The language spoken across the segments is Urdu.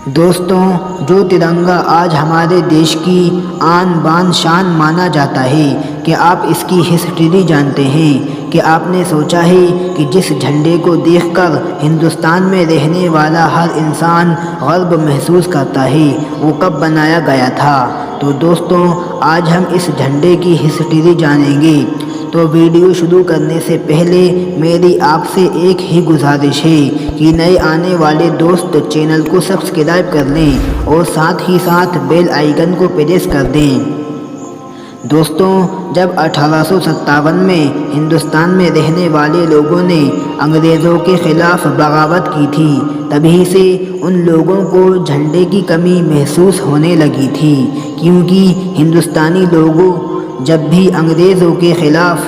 دوستوں، جو ترنگا آج ہمارے دیش کی آن بان شان مانا جاتا ہے، کہ آپ اس کی ہسٹری جانتے ہیں؟ کہ آپ نے سوچا ہے کہ جس جھنڈے کو دیکھ کر ہندوستان میں رہنے والا ہر انسان غرب محسوس کرتا ہے، وہ کب بنایا گیا تھا؟ تو دوستوں، آج ہم اس جھنڈے کی ہسٹری جانیں گے۔ تو ویڈیو شروع کرنے سے پہلے میری آپ سے ایک ہی گزارش ہے کہ نئے آنے والے دوست چینل کو سبسکرائب کر لیں اور ساتھ ہی ساتھ بیل آئیکن کو پریس کر دیں۔ دوستوں، جب 1857 میں ہندوستان میں رہنے والے لوگوں نے انگریزوں کے خلاف بغاوت کی تھی، تبھی سے ان لوگوں کو جھنڈے کی کمی محسوس ہونے لگی تھی، کیونکہ ہندوستانی لوگوں جب بھی انگریزوں کے خلاف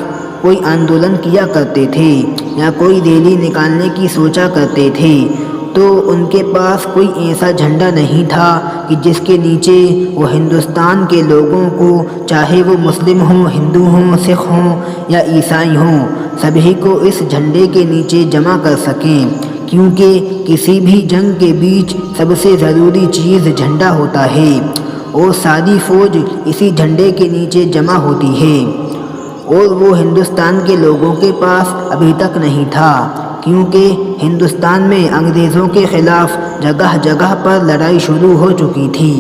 کوئی آندولن کیا کرتے تھے یا کوئی ریلی نکالنے کی سوچا کرتے تھے، تو ان کے پاس کوئی ایسا جھنڈا نہیں تھا کہ جس کے نیچے وہ ہندوستان کے لوگوں کو، چاہے وہ مسلم ہوں، ہندو ہوں، سکھ ہوں یا عیسائی ہوں، سبھی کو اس جھنڈے کے نیچے جمع کر سکیں، کیونکہ کسی بھی جنگ کے بیچ سب سے ضروری چیز جھنڈا ہوتا ہے، اور ساری فوج اسی جھنڈے کے نیچے جمع ہوتی ہے، اور وہ ہندوستان کے لوگوں کے پاس ابھی تک نہیں تھا، کیونکہ ہندوستان میں انگریزوں کے خلاف جگہ جگہ پر لڑائی شروع ہو چکی تھی۔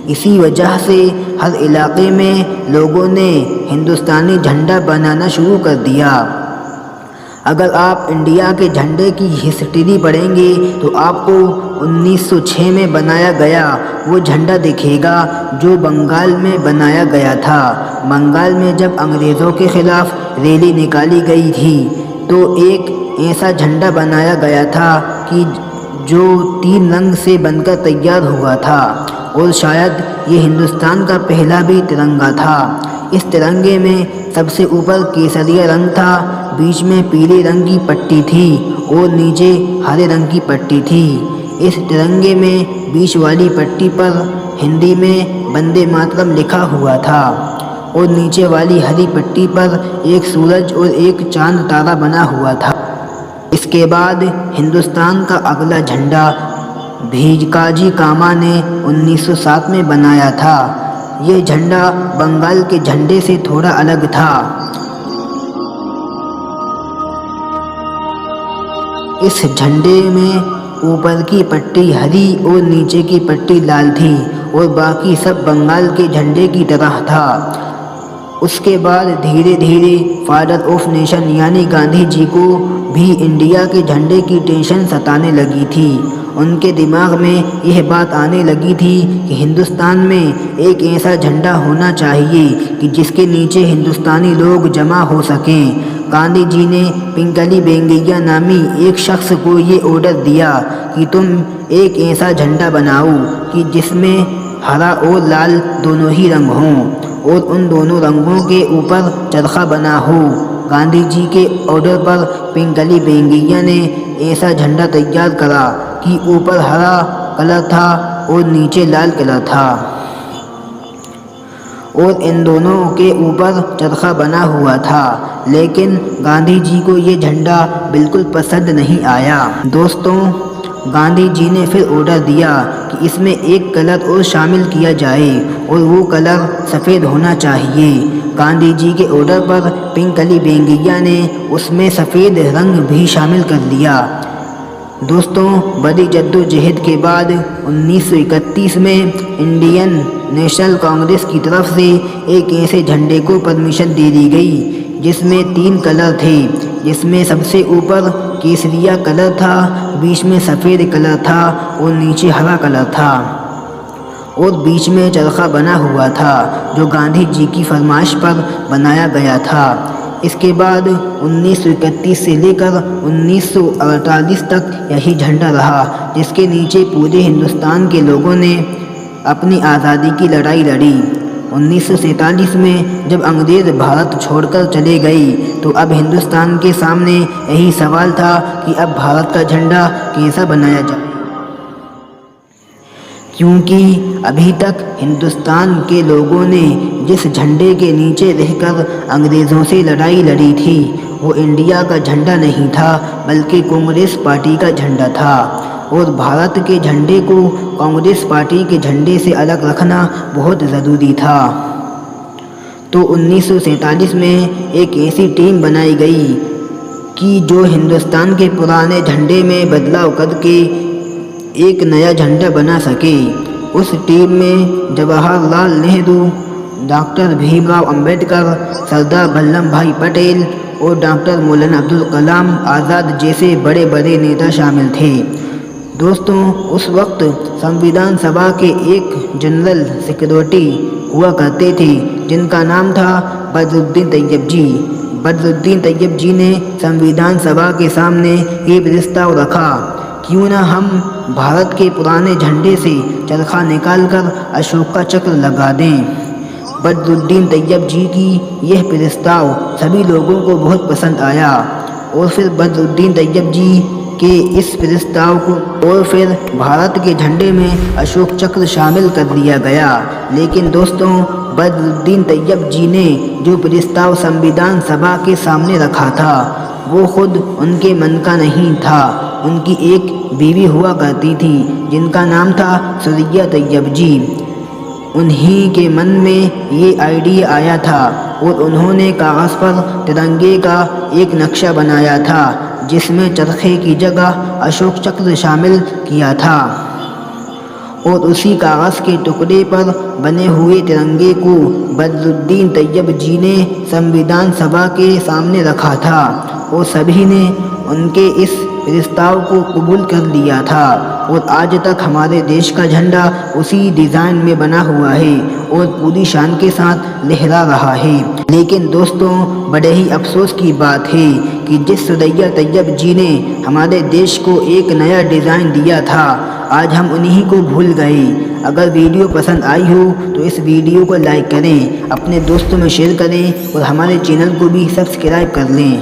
اسی وجہ سے ہر علاقے میں لوگوں نے ہندوستانی جھنڈا بنانا شروع کر دیا۔ اگر آپ انڈیا کے جھنڈے کی ہسٹری پڑھیں گے تو آپ کو 1906 میں بنایا گیا وہ جھنڈا دکھے گا جو بنگال میں بنایا گیا تھا۔ بنگال میں جب انگریزوں کے خلاف ریلی نکالی گئی تھی تو ایک ایسا جھنڈا بنایا گیا تھا کہ جو 3 رنگ سے بن کر تیار ہوا تھا، اور شاید یہ ہندوستان کا پہلا بھی ترنگا تھا۔ اس ترنگے میں سب سے اوپر کیسریا رنگ تھا، بیچ میں پیلے رنگ کی پٹی تھی اور نیچے ہرے رنگ کی پٹی تھی۔ اس ترنگے میں بیچ والی پٹی پر ہندی میں وندے ماترم لکھا ہوا تھا، اور نیچے والی ہری پٹی پر ایک سورج اور ایک چاند تارا بنا ہوا تھا۔ اس کے بعد ہندوستان کا اگلا جھنڈا بھیکاجی کاما نے 1907 میں بنایا تھا۔ یہ جھنڈا بنگال کے جھنڈے سے تھوڑا الگ تھا۔ اس جھنڈے میں اوپر کی پٹی ہری اور نیچے کی پٹی لال تھی، اور باقی سب بنگال کے جھنڈے کی طرح تھا۔ اس کے بعد دھیرے دھیرے فادر آف نیشن یعنی گاندھی جی کو بھی انڈیا کے جھنڈے کی ٹینشن ستانے لگی تھی۔ ان کے دماغ میں یہ بات آنے لگی تھی کہ ہندوستان میں ایک ایسا جھنڈا ہونا چاہیے کہ جس کے نیچے ہندوستانی لوگ جمع ہو سکیں۔ گاندھی جی نے پنگلی بینگیا نامی ایک شخص کو یہ آرڈر دیا کہ تم ایک ایسا جھنڈا بناؤ کہ جس میں ہرا اور لال دونوں ہی رنگ ہوں، اور ان دونوں رنگوں کے اوپر چرخہ بنا ہو۔ گاندھی جی کے آرڈر پر پنگلی بینگیا نے ایسا جھنڈا تیار کرا کہ اوپر ہرا کلر تھا اور نیچے لال کلر تھا، اور ان دونوں کے اوپر چرخہ بنا ہوا تھا، لیکن گاندھی جی کو یہ جھنڈا بالکل پسند نہیں آیا۔ دوستوں، گاندھی جی نے پھر آرڈر دیا کہ اس میں ایک کلر اور شامل کیا جائے، اور وہ کلر سفید ہونا چاہیے۔ گاندھی جی کے آرڈر پر پنگلی بینگیا نے اس میں سفید رنگ بھی شامل کر لیا۔ دوستوں، بڑی جدوجہد کے بعد 1931 میں انڈین نیشنل کانگریس کی طرف سے ایک ایسے جھنڈے کو پرمیشن دے دی گئی جس میں 3 کلر تھے، جس میں سب سے اوپر کیسریا کلر تھا، بیچ میں سفید کلر تھا اور نیچے ہرا کلر تھا، اور بیچ میں چرخہ بنا ہوا تھا جو گاندھی جی کی فرمائش پر بنایا گیا تھا۔ اس کے بعد 1931 سے لے کر 1948 تک یہی جھنڈا رہا، جس کے نیچے پورے ہندوستان کے لوگوں نے اپنی آزادی کی لڑائی لڑی۔ 1947 میں جب انگریز بھارت چھوڑ کر چلے گئے تو اب ہندوستان کے سامنے یہی سوال تھا کہ اب بھارت کا جھنڈا کیسا بنایا جائے، کیونکہ ابھی تک ہندوستان کے لوگوں نے جس جھنڈے کے نیچے رہ کر انگریزوں سے لڑائی لڑی تھی وہ انڈیا کا جھنڈا نہیں تھا، بلکہ کانگریس پارٹی کا جھنڈا تھا۔ اور بھارت کے جھنڈے کو کانگریس پارٹی کے جھنڈے سے الگ رکھنا بہت ضروری تھا۔ تو 1947 میں ایک ایسی ٹیم بنائی گئی کہ جو ہندوستان کے پرانے جھنڈے میں بدلاؤ کر کے ایک نیا جھنڈا بنا سکے۔ اس ٹیم میں جواہر لال نہرو، ڈاکٹر بھیم راؤ امبیڈکر، سردار ولبھ بھائی پٹیل اور ڈاکٹر مولانا عبدالکلام آزاد جیسے بڑے بڑے نیتا شامل تھے۔ دوستوں، اس وقت سنویدھان سبھا کے ایک جنرل سیکریٹری ہوا کرتے تھے جن کا نام تھا بدرالدین طیب جی۔ بدرالدین طیب جی نے سنویدھان سبھا کے سامنے یہ پرستاؤ رکھا، کیوں نہ ہم بھارت کے پرانے جھنڈے سے چرخہ نکال کر اشوک کا چکر لگا دیں۔ بدرالدین طیب جی کی یہ پرستاؤ سبھی لوگوں کو بہت پسند آیا اور پھر بدرالدین طیب جی کے اس پرستاؤ کو اور پھر بھارت کے جھنڈے میں اشوک چکر شامل کر دیا گیا۔ لیکن دوستوں، بدرالدین طیب جی نے جو پرستاؤ سنویدھان سبھا کے سامنے رکھا تھا وہ خود ان کے من کا نہیں تھا۔ ان کی ایک بیوی ہوا کرتی تھی جن کا نام تھا سریا طیب جی۔ انہی کے من میں یہ آئیڈیا آیا تھا اور انہوں نے کاغذ پر ترنگے کا ایک نقشہ بنایا تھا جس میں چرخے کی جگہ اشوک چکر شامل کیا تھا، اور اسی کاغذ کے ٹکڑے پر بنے ہوئے ترنگے کو بدرالدین طیب جی نے سنویدھان سبھا کے سامنے رکھا تھا اور سبھی نے ان کے اس پرستاؤ کو قبول کر لیا تھا، اور آج تک ہمارے دیش کا جھنڈا اسی ڈیزائن میں بنا ہوا ہے اور پوری شان کے ساتھ لہرا رہا ہے۔ لیکن دوستوں، بڑے ہی افسوس کی بات ہے کہ جس سریا طیب جی نے ہمارے دیش کو ایک نیا ڈیزائن دیا تھا، آج ہم انہی کو بھول گئے۔ اگر ویڈیو پسند آئی ہو تو اس ویڈیو کو لائک کریں، اپنے دوستوں میں شیئر کریں اور ہمارے چینل کو بھی سبسکرائب کر لیں۔